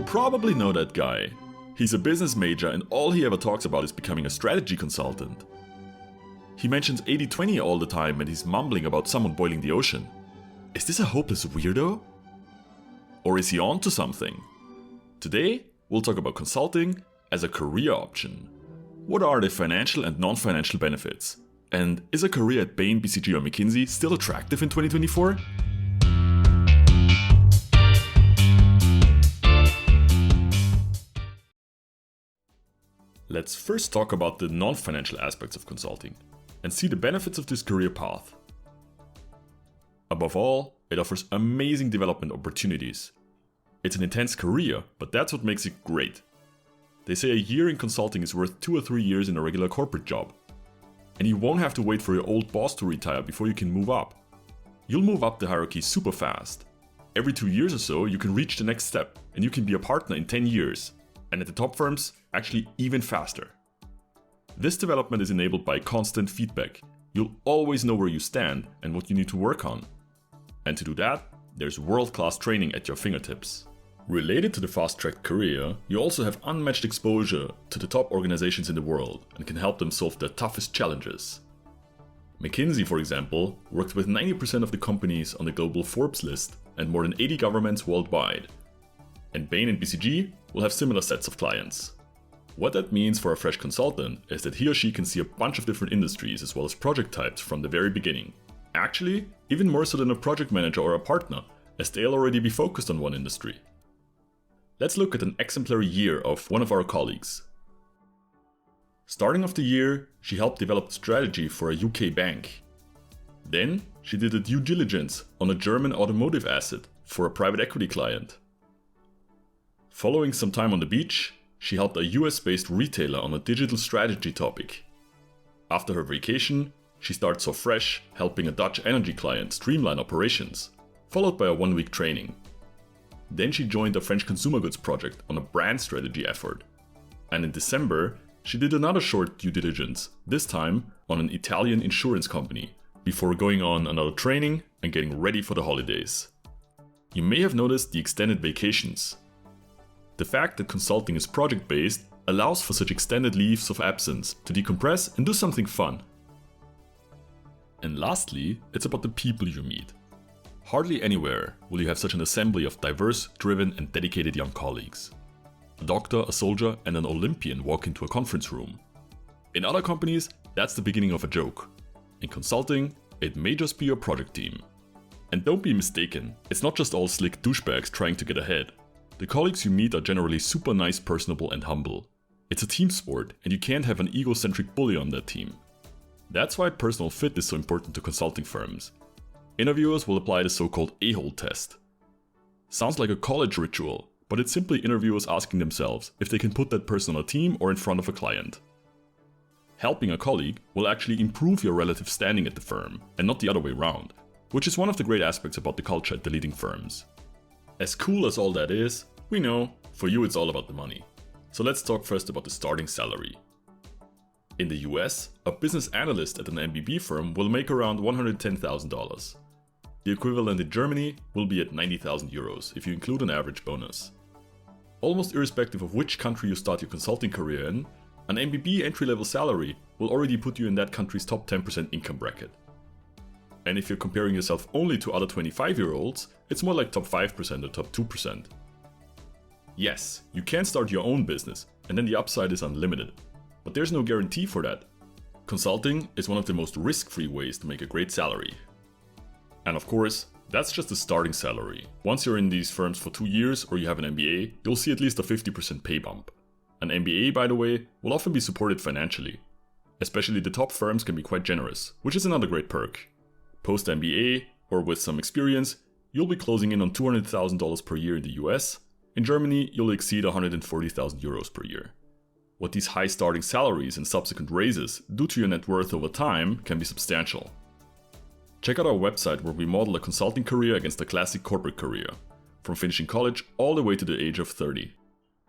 probably know that guy. He's a business major and all he ever talks about is becoming a strategy consultant. He mentions 80-20 all the time and he's mumbling about someone boiling the ocean. Is this a hopeless weirdo? Or is he on to something? Today, we'll talk about consulting as a career option. What are the financial and non-financial benefits? And is a career at Bain, BCG or McKinsey still attractive in 2024? Let's first talk about the non-financial aspects of consulting and see the benefits of this career path. Above all, it offers amazing development opportunities. It's an intense career, but that's what makes it great. They say a year in consulting is worth 2 or 3 years in a regular corporate job. And you won't have to wait for your old boss to retire before you can move up. You'll move up the hierarchy super fast. Every 2 years or so, you can reach the next step and you can be a partner in 10 years. And at the top firms, actually even faster. This development is enabled by constant feedback. You'll always know where you stand and what you need to work on. And to do that, there's world-class training at your fingertips. Related to the fast-tracked career, you also have unmatched exposure to the top organizations in the world and can help them solve their toughest challenges. McKinsey, for example, works with 90% of the companies on the global Forbes list and more than 80 governments worldwide. And Bain and BCG will have similar sets of clients. What that means for a fresh consultant is that he or she can see a bunch of different industries as well as project types from the very beginning. Actually, even more so than a project manager or a partner, as they'll already be focused on one industry. Let's look at an exemplary year of one of our colleagues. Starting off the year, she helped develop the strategy for a UK bank. Then, she did a due diligence on a German automotive asset for a private equity client. Following some time on the beach, she helped a US-based retailer on a digital strategy topic. After her vacation, she starts off fresh, helping a Dutch energy client streamline operations, followed by a 1-week training. Then she joined a French consumer goods project on a brand strategy effort. And in December, she did another short due diligence, this time on an Italian insurance company, before going on another training and getting ready for the holidays. You may have noticed the extended vacations. The fact that consulting is project-based allows for such extended leaves of absence to decompress and do something fun. And lastly, it's about the people you meet. Hardly anywhere will you have such an assembly of diverse, driven and dedicated young colleagues. A doctor, a soldier and an Olympian walk into a conference room. In other companies, that's the beginning of a joke. In consulting, it may just be your project team. And don't be mistaken, it's not just all slick douchebags trying to get ahead. The colleagues you meet are generally super nice, personable and humble. It's a team sport and you can't have an egocentric bully on that team. That's why personal fit is so important to consulting firms. Interviewers will apply the so-called a-hole test. Sounds like a college ritual, but it's simply interviewers asking themselves if they can put that person on a team or in front of a client. Helping a colleague will actually improve your relative standing at the firm and not the other way around, which is one of the great aspects about the culture at the leading firms. As cool as all that is, we know, for you it's all about the money. So let's talk first about the starting salary. In the US, a business analyst at an MBB firm will make around $110,000. The equivalent in Germany will be at 90,000 euros if you include an average bonus. Almost irrespective of which country you start your consulting career in, an MBB entry-level salary will already put you in that country's top 10% income bracket. And if you're comparing yourself only to other 25-year-olds, it's more like top 5% or top 2%. Yes, you can start your own business, and then the upside is unlimited. But there's no guarantee for that. Consulting is one of the most risk-free ways to make a great salary. And of course, that's just the starting salary. Once you're in these firms for 2 years or you have an MBA, you'll see at least a 50% pay bump. An MBA, by the way, will often be supported financially. Especially the top firms can be quite generous, which is another great perk. Post-MBA, or with some experience, you'll be closing in on $200,000 per year in the US. In Germany, you'll exceed 140,000 euros per year. What these high starting salaries and subsequent raises do to your net worth over time can be substantial. Check out our website where we model a consulting career against a classic corporate career, from finishing college all the way to the age of 30.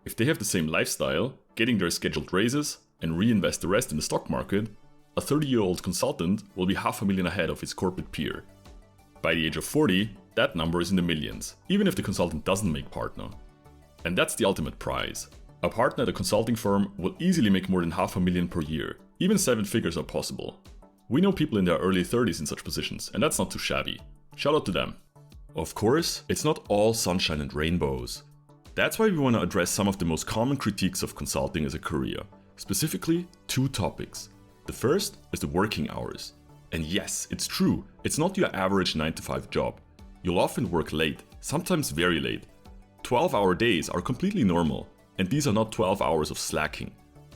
If they have the same lifestyle, getting their scheduled raises, and reinvest the rest in the stock market, a 30-year-old consultant will be $500,000 ahead of his corporate peer. By the age of 40, that number is in the millions, even if the consultant doesn't make partner. And that's the ultimate prize. A partner at a consulting firm will easily make more than $500,000 per year. Even 7 figures are possible. We know people in their early 30s in such positions, and that's not too shabby. Shout out to them. Of course, it's not all sunshine and rainbows. That's why we want to address some of the most common critiques of consulting as a career. Specifically, 2 topics. The first is the working hours. And yes, it's true, it's not your average 9-to-5 job. You'll often work late, sometimes very late. 12-hour days are completely normal, and these are not 12 hours of slacking.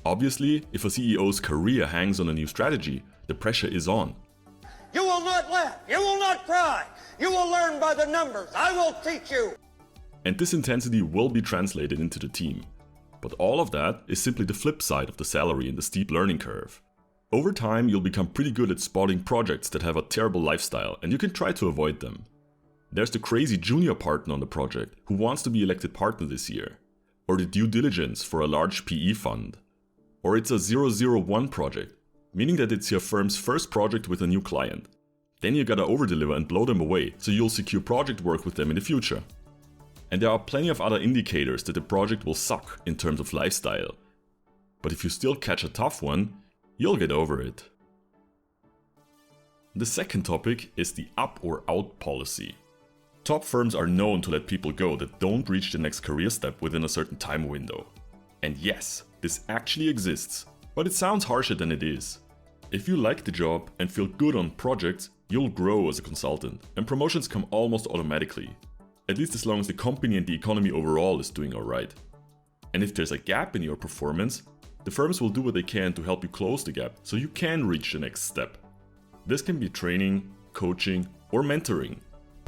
Obviously, if a CEO's career hangs on a new strategy, the pressure is on. You will not laugh, you will not cry, you will learn by the numbers, I will teach you. And this intensity will be translated into the team. But all of that is simply the flip side of the salary and the steep learning curve. Over time, you'll become pretty good at spotting projects that have a terrible lifestyle, and you can try to avoid them. There's the crazy junior partner on the project who wants to be elected partner this year. Or the due diligence for a large PE fund. Or it's a 001 project, meaning that it's your firm's first project with a new client. Then you gotta overdeliver and blow them away, so you'll secure project work with them in the future. And there are plenty of other indicators that the project will suck in terms of lifestyle. But if you still catch a tough one, you'll get over it. The second topic is the up or out policy. Top firms are known to let people go that don't reach the next career step within a certain time window. And yes, this actually exists, but it sounds harsher than it is. If you like the job and feel good on projects, you'll grow as a consultant, and promotions come almost automatically. At least as long as the company and the economy overall is doing alright. And if there's a gap in your performance, the firms will do what they can to help you close the gap so you can reach the next step. This can be training, coaching, or mentoring.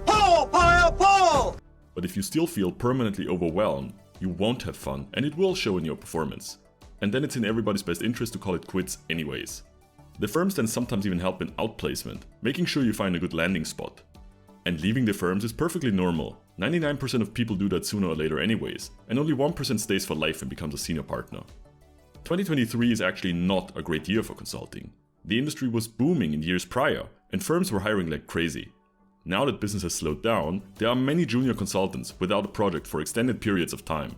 Pull! But if you still feel permanently overwhelmed, you won't have fun and it will show in your performance. And then it's in everybody's best interest to call it quits anyways. The firms then sometimes even help in outplacement, making sure you find a good landing spot. And leaving the firms is perfectly normal. 99% of people do that sooner or later anyways, and only 1% stays for life and becomes a senior partner. 2023 is actually not a great year for consulting. The industry was booming in years prior, and firms were hiring like crazy. Now that business has slowed down, there are many junior consultants without a project for extended periods of time.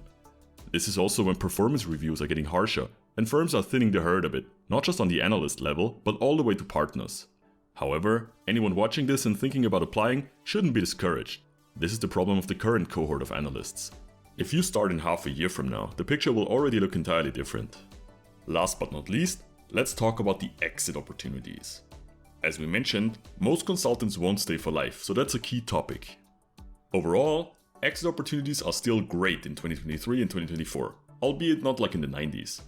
This is also when performance reviews are getting harsher, and firms are thinning the herd a bit, not just on the analyst level, but all the way to partners. However, anyone watching this and thinking about applying shouldn't be discouraged. This is the problem of the current cohort of analysts. If you start in half a year from now, the picture will already look entirely different. Last but not least, let's talk about the exit opportunities. As we mentioned, most consultants won't stay for life, so that's a key topic. Overall, exit opportunities are still great in 2023 and 2024, albeit not like in the 90s.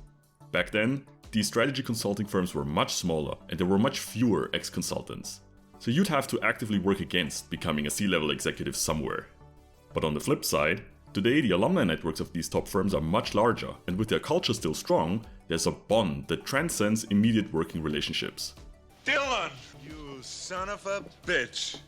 Back then, these strategy consulting firms were much smaller and there were much fewer ex-consultants. So you'd have to actively work against becoming a C-level executive somewhere. But on the flip side, today the alumni networks of these top firms are much larger, and with their culture still strong, there's a bond that transcends immediate working relationships. Dylan, you son of a bitch.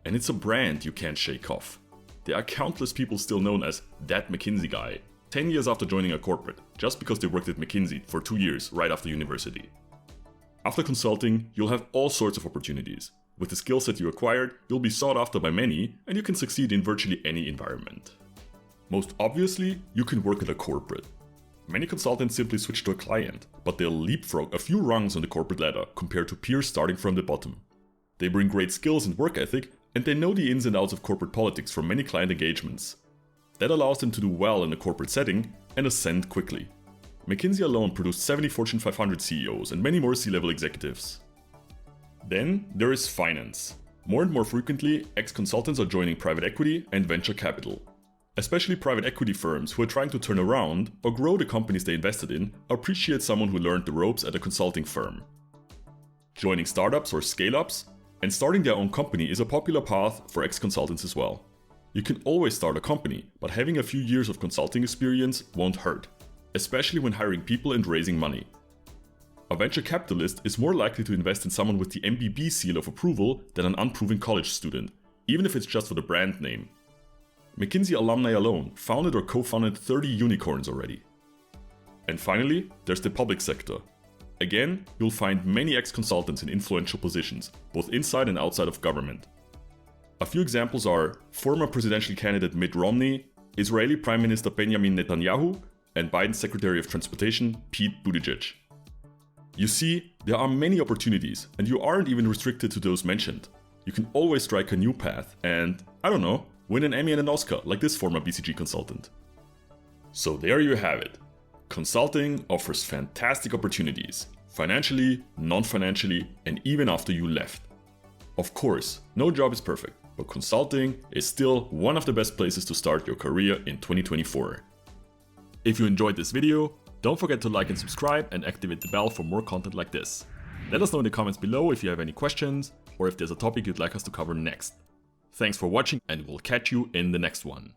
And it's a brand you can't shake off. There are countless people still known as that McKinsey guy, 10 years after joining a corporate, just because they worked at McKinsey for 2 years right after university. After consulting, you'll have all sorts of opportunities. With the skill set you acquired, you'll be sought after by many, and you can succeed in virtually any environment. Most obviously, you can work at a corporate. Many consultants simply switch to a client, but they'll leapfrog a few rungs on the corporate ladder compared to peers starting from the bottom. They bring great skills and work ethic, and they know the ins and outs of corporate politics from many client engagements. That allows them to do well in a corporate setting and ascend quickly. McKinsey alone produced 70 Fortune 500 CEOs and many more C-level executives. Then there is finance. More and more frequently, ex-consultants are joining private equity and venture capital. Especially private equity firms who are trying to turn around or grow the companies they invested in appreciate someone who learned the ropes at a consulting firm. Joining startups or scale-ups and starting their own company is a popular path for ex-consultants as well. You can always start a company, but having a few years of consulting experience won't hurt, especially when hiring people and raising money. A venture capitalist is more likely to invest in someone with the MBB seal of approval than an unproven college student, even if it's just for the brand name. McKinsey alumni alone founded or co-founded 30 unicorns already. And finally, there's the public sector. Again, you'll find many ex-consultants in influential positions, both inside and outside of government. A few examples are former presidential candidate Mitt Romney, Israeli Prime Minister Benjamin Netanyahu, and Biden's Secretary of Transportation, Pete Buttigieg. You see, there are many opportunities, and you aren't even restricted to those mentioned. You can always strike a new path and, I don't know, win an Emmy and an Oscar like this former BCG consultant. So there you have it. Consulting offers fantastic opportunities, financially, non-financially, and even after you left. Of course, no job is perfect, but consulting is still one of the best places to start your career in 2024. If you enjoyed this video, don't forget to like and subscribe and activate the bell for more content like this. Let us know in the comments below if you have any questions or if there's a topic you'd like us to cover next. Thanks for watching, and we'll catch you in the next one.